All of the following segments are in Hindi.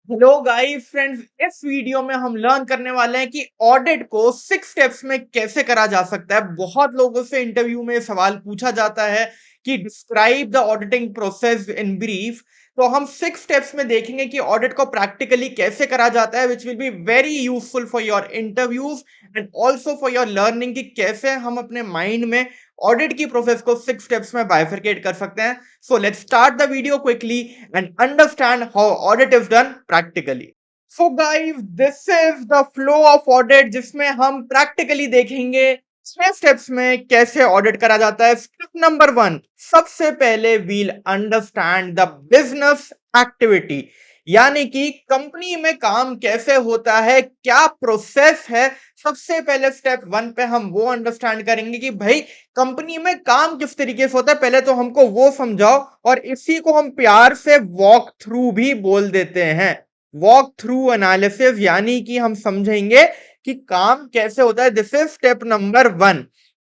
हेलो गाइस फ्रेंड्स, इस वीडियो में हम लर्न करने वाले हैं कि ऑडिट को 6 स्टेप्स में कैसे करा जा सकता है। बहुत लोगों से इंटरव्यू में सवाल पूछा जाता है कि describe the auditing process in brief. तो हम 6 स्टेप्स में देखेंगे कि ऑडिट को प्रैक्टिकली कैसे करा जाता है, which will be very useful for your interviews and also for your learning कि कैसे हम अपने माइंड में ऑडिट की प्रोसेस को 6 स्टेप्स में बाइफरकेट कर सकते हैं। So let's start the video quickly and understand how audit is done practically. So guys, this is the flow of audit जिसमें हम practically देखेंगे 6 स्टेप्स में कैसे ऑडिट करा जाता है। स्टेप नंबर 1, सबसे पहले we'll understand the business activity, यानी कि कंपनी में काम कैसे होता है, क्या प्रोसेस है। सबसे पहले स्टेप 1 पे हम वो अंडरस्टैंड करेंगे कि भाई कंपनी में काम किस तरीके से होता है, पहले तो हमको वो समझाओ। और इसी को हम प्यार से वॉक थ्रू भी बोल देते हैं, वॉक थ्रू एनालिसिस, यानी कि हम समझेंगे कि काम कैसे होता है। This is step number 1।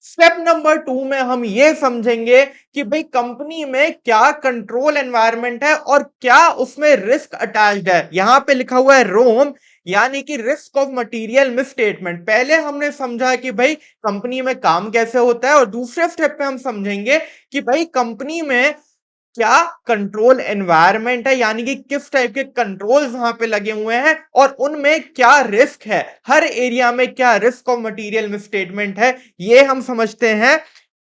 Step number 2 में हम ये समझेंगे कि भाई कंपनी में क्या कंट्रोल एनवायरनमेंट है और क्या उसमें रिस्क अटैच्ड है। यहां पे लिखा हुआ है रोम, यानी कि रिस्क ऑफ मटेरियल मिसस्टेटमेंट। पहले हमने समझा कि भाई कंपनी में काम कैसे होता है, और दूसरे स्टेप पे हम समझेंगे कि भाई कंपनी में क्या कंट्रोल एनवायरनमेंट है, यानी कि किस टाइप के कंट्रोल्स वहां पे लगे हुए हैं और उनमें क्या रिस्क है, हर एरिया में क्या रिस्क ऑफ मटेरियल मिसस्टेटमेंट है, ये हम समझते हैं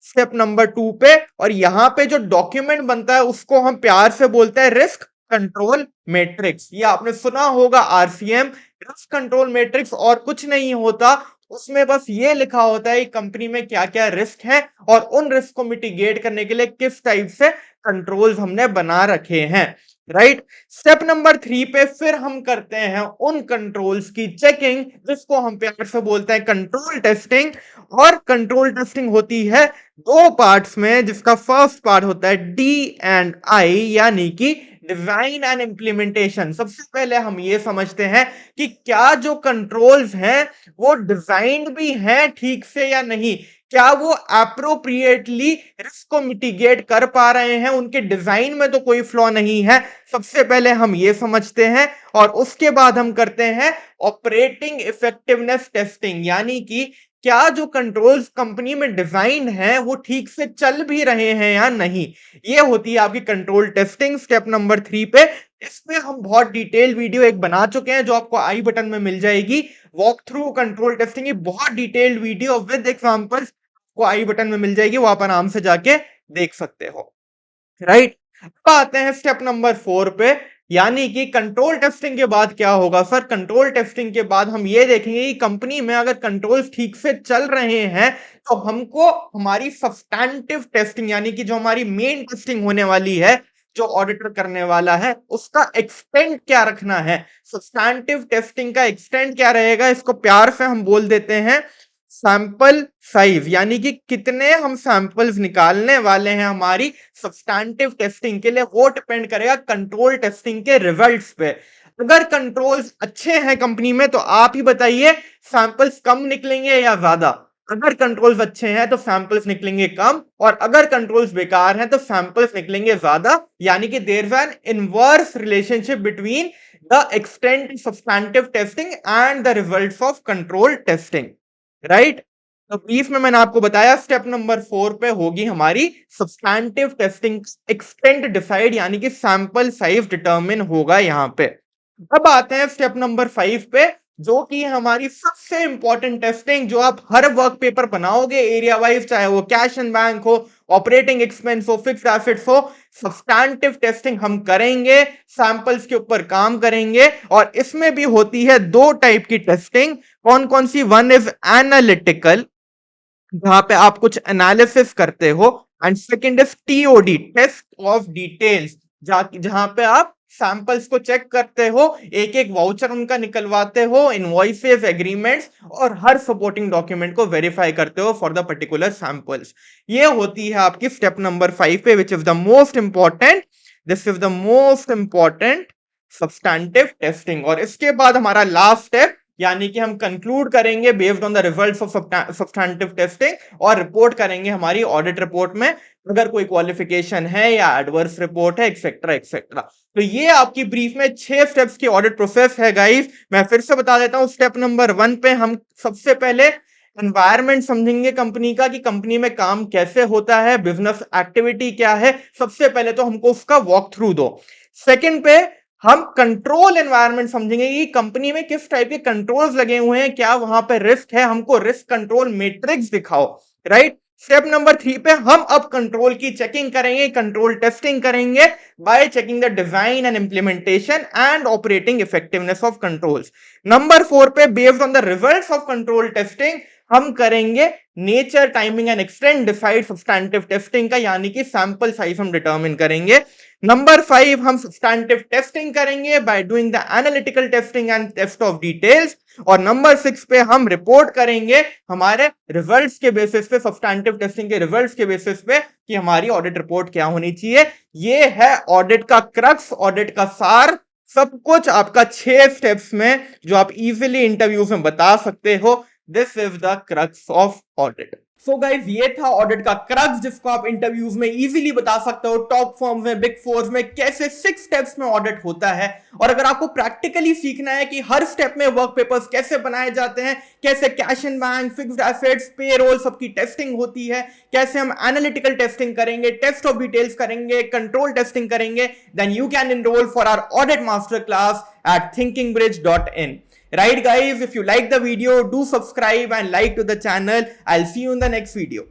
स्टेप नंबर 2 पे। और यहां पे जो डॉक्यूमेंट बनता है उसको हम प्यार से बोलते हैं रिस्क कंट्रोल मैट्रिक्स। ये आपने सुना होगा, आरसीएम। रिस्क कंट्रोल मैट्रिक्स और कुछ नहीं होता, उसमें बस ये लिखा होता है कंपनी में क्या क्या रिस्क है और उन रिस्क को मिटिगेट करने के लिए किस टाइप से कंट्रोल्स हमने बना रखे हैं। राइट। स्टेप नंबर 3 पे फिर हम करते हैं उन कंट्रोल्स की चेकिंग, जिसको हम प्यार से बोलते हैं कंट्रोल टेस्टिंग। और कंट्रोल टेस्टिंग होती है दो पार्ट्स में, जिसका फर्स्ट पार्ट होता है D&I, यानी कि डिजाइन एंड इंप्लीमेंटेशन। सबसे पहले हम ये समझते हैं कि क्या जो कंट्रोल्स हैं वो डिजाइंड भी हैं ठीक से या नहीं, क्या वो अप्रोप्रिएटली रिस्क को मिटिगेट कर पा रहे हैं, उनके डिजाइन में तो कोई फ्लॉ नहीं है। सबसे पहले हम ये समझते हैं और उसके बाद हम करते हैं ऑपरेटिंग इफेक्टिवनेस टेस्टिंग, यानी कि क्या जो कंट्रोल्स कंपनी में डिजाइन है वो ठीक से चल भी रहे हैं या नहीं। ये होती है आपकी कंट्रोल टेस्टिंग स्टेप नंबर 3 पे। इसमें हम बहुत डिटेल वीडियो एक बना चुके हैं जो आपको आई बटन में मिल जाएगी। वॉक थ्रू कंट्रोल टेस्टिंग की बहुत डिटेल्ड वीडियो विद एग्जांपल्स को आई बटन में मिल जाएगी, वो आप आराम से जाके देख सकते हो। राइट। अब आते हैं स्टेप नंबर 4 पे, यानी कि कंट्रोल टेस्टिंग के बाद क्या होगा सर। कंट्रोल टेस्टिंग के बाद हम ये देखेंगे कि कंपनी में अगर कंट्रोल्स ठीक से चल रहे हैं तो हमको हमारी सब्सटैंटिव टेस्टिंग, यानी कि जो हमारी मेन टेस्टिंग होने वाली है, जो ऑडिटर करने वाला है, उसका एक्सटेंट क्या रखना है। सब्सटैंटिव टेस्टिंग का एक्सटेंट क्या रहेगा, इसको प्यार से हम बोल देते हैं सैंपल साइज, यानी कि कितने हम सैंपल्स निकालने वाले हैं हमारी सब्सटैंटिव टेस्टिंग के लिए, वो डिपेंड करेगा कंट्रोल टेस्टिंग के रिजल्ट्स पे। अगर कंट्रोल्स अच्छे हैं कंपनी में तो आप ही बताइए सैंपल्स कम निकलेंगे या ज्यादा। अगर कंट्रोल्स अच्छे हैं तो सैंपल्स निकलेंगे कम, और अगर कंट्रोल्स बेकार हैं तो सैंपल्स निकलेंगे ज्यादा, यानी कि there is an inverse relationship between the extent substantive testing and the results of control testing. Right. तो ब्रीफ में मैंने आपको बताया स्टेप नंबर 4 पे होगी हमारी सब्सटैंटिव टेस्टिंग एक्सटेंट डिसाइड, यानी कि सैंपल साइज डिटरमिन होगा यहां पे। अब आते हैं स्टेप नंबर 5 पे, जो कि हमारी सबसे इंपॉर्टेंट टेस्टिंग, जो आप हर वर्क पेपर बनाओगे एरिया वाइज, चाहे वो कैश एंड बैंक हो, ऑपरेटिंग एक्सपेंस हो, फिक्स्ड एसेट्स हो। सब्सटैंटिव टेस्टिंग हम करेंगे, सैंपल्स के ऊपर काम करेंगे, और इसमें भी होती है दो टाइप की टेस्टिंग। कौन कौन सी। वन इज एनालिटिकल, जहां पे आप कुछ एनालिसिस करते हो, and second is TOD, test of details, जहां पे आप सैंपल्स को चेक करते हो, एक एक वाउचर उनका निकलवाते हो, इनवॉइसेस, एग्रीमेंट्स और हर सपोर्टिंग डॉक्यूमेंट को वेरीफाई करते हो फॉर द पर्टिकुलर सैंपल्स। ये होती है आपकी स्टेप नंबर 5 पे, which is the most important. This is the most important substantive testing. और इसके बाद हमारा लास्ट स्टेप यानी कि हम कंक्लूड करेंगे based on the results of substantive testing और रिपोर्ट करेंगे हमारी ऑडिट रिपोर्ट में अगर कोई क्वालिफिकेशन है या एडवर्स रिपोर्ट है एक्सेट्रा एक्सेट्रा। तो ये आपकी ब्रीफ में 6 स्टेप्स की ऑडिट प्रोसेस है गाइस। मैं फिर से बता देता हूं, स्टेप नंबर 1 पे हम सबसे पहले एनवायरनमेंट समझेंगे कंपनी का, कि कंपनी में काम कैसे होता है, बिजनेस एक्टिविटी क्या है। सबसे पहले तो हमको उसका वॉक थ्रू दो। सेकंड पे हम कंट्रोल एनवायरनमेंट समझेंगे कि कंपनी में किस टाइप के कंट्रोल्स लगे हुए हैं, क्या वहां पे रिस्क है, हमको रिस्क कंट्रोल मैट्रिक्स दिखाओ, राइट। स्टेप नंबर 3 पे हम अब कंट्रोल की चेकिंग करेंगे, कंट्रोल टेस्टिंग करेंगे bye checking the design and implementation and operating effectiveness of controls. Number 4 पे based on the results of control testing हम करेंगे nature, timing and extent decide substantive testing का, यानी कि सैंपल साइज हम डिटरमिन करेंगे। नंबर 5 हम सब्सटैंटिव टेस्टिंग करेंगे by doing the analytical testing and test of details. और नंबर 6 पे हम रिपोर्ट करेंगे हमारे रिजल्ट्स के बेसिस पे, सब्सटैंटिव टेस्टिंग के रिजल्ट्स के बेसिस पे, कि हमारी ऑडिट रिपोर्ट क्या होनी चाहिए। ये है ऑडिट का क्रक्स, ऑडिट का सार, सब कुछ आपका 6 स्टेप्स में जो आप इजीली इंटरव्यूज में बता सकते हो। This is the crux of audit. So guys, ये था ऑडिट का क्रक्स जिसको आप इंटरव्यूज में इजीली बता सकते हो। टॉप फर्म्स में, बिग फोर्स में कैसे 6 स्टेप्स में ऑडिट होता है। और अगर आपको प्रैक्टिकली सीखना है कि हर स्टेप में वर्क पेपर्स कैसे बनाए जाते हैं, कैसे cash and bank, fixed assets, payroll सबकी टेस्टिंग होती है, कैसे हम एनालिटिकल टेस्टिंग करेंगे, टेस्ट ऑफ डिटेल्स करेंगे, कंट्रोल टेस्टिंग करेंगे, then you can enrol for our audit master class at thinkingbridge.in. Right guys, if you like the video, do subscribe and like to the channel. I'll see you in the next video.